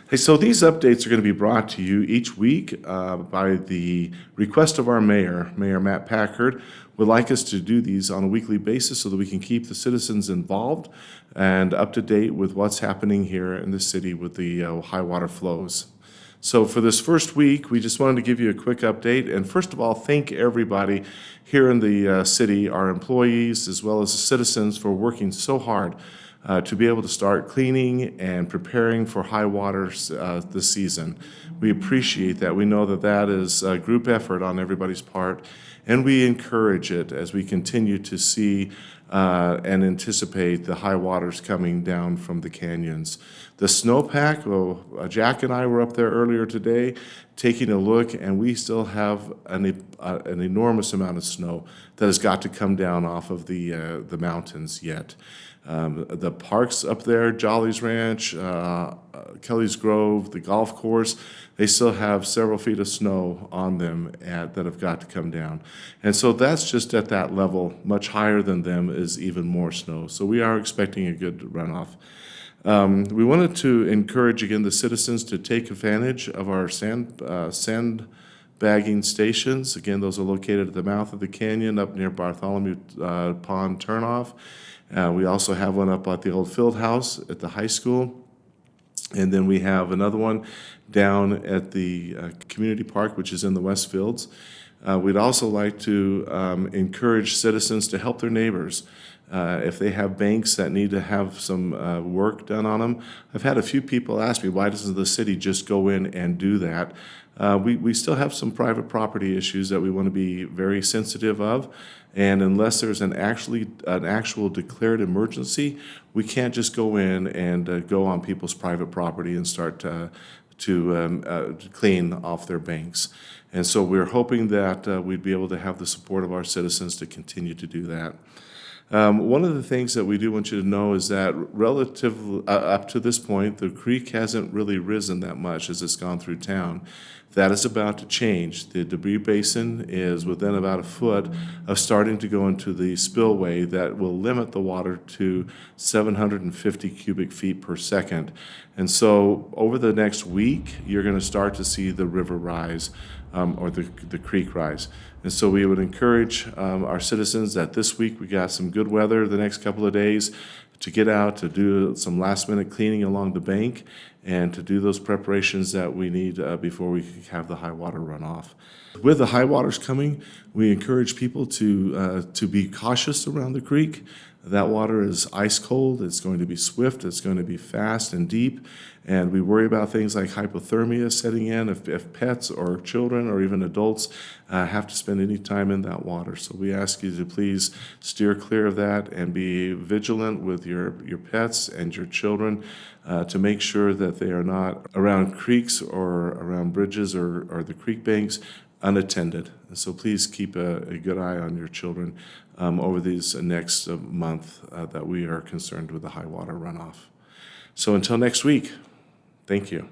Hey, so these updates are going to be brought to you each week by the request of our mayor. Mayor Matt Packard would like us to do these on a weekly basis so that we can keep the citizens involved and up to date with what's happening here in the city with the high water flows. So for this first week, we just wanted to give you a quick update. And first of all, thank everybody here in the city, our employees, as well as the citizens for working so hard to be able to start cleaning and preparing for high waters this season. We appreciate that. We know that that is a group effort on everybody's part, and we encourage it as we continue to see and anticipate the high waters coming down from the canyons. The snowpack, well, Jack and I were up there earlier today taking a look, and we still have an enormous amount of snow that has got to come down off of the mountains yet. The parks up there, Jolly's Ranch, Kelly's Grove, the golf course, they still have several feet of snow on them that have got to come down. And so that's just at that level. Much higher than them is even more snow. So we are expecting a good runoff. We wanted to encourage, again, the citizens to take advantage of our sandbagging stations. Again, those are located at the mouth of the canyon up near Bartholomew Pond Turnoff. We also have one up at the old field house at the high school. And then we have another one down at the community park, which is in the West Fields. We'd also like to encourage citizens to help their neighbors. If they have banks that need to have some work done on them. I've had a few people ask me, why doesn't the city just go in and do that? We still have some private property issues that we want to be very sensitive of, and unless there's an actual declared emergency, we can't just go in and go on people's private property and start to clean off their banks. And so we're hoping that we'd be able to have the support of our citizens to continue to do that. One of the things that we do want you to know is that up to this point, the creek hasn't really risen that much as it's gone through town. That is about to change. The debris basin is within about a foot of starting to go into the spillway that will limit the water to 750 cubic feet per second. And so over the next week, you're going to start to see the river rise or the creek rise. And so we would encourage our citizens that this week we got some good weather the next couple of days to get out to do some last minute cleaning along the bank and to do those preparations that we need before we have the high water runoff. With the high waters coming, we encourage people to be cautious around the creek. That water is ice cold, it's going to be swift, it's going to be fast and deep, and we worry about things like hypothermia setting in if pets or children or even adults have to spend any time in that water. So we ask you to please steer clear of that and be vigilant with your pets and your children to make sure that they are not around creeks or around bridges or the creek banks unattended. And so please keep a good eye on your children over these next month that we are concerned with the high water runoff. So until next week, thank you.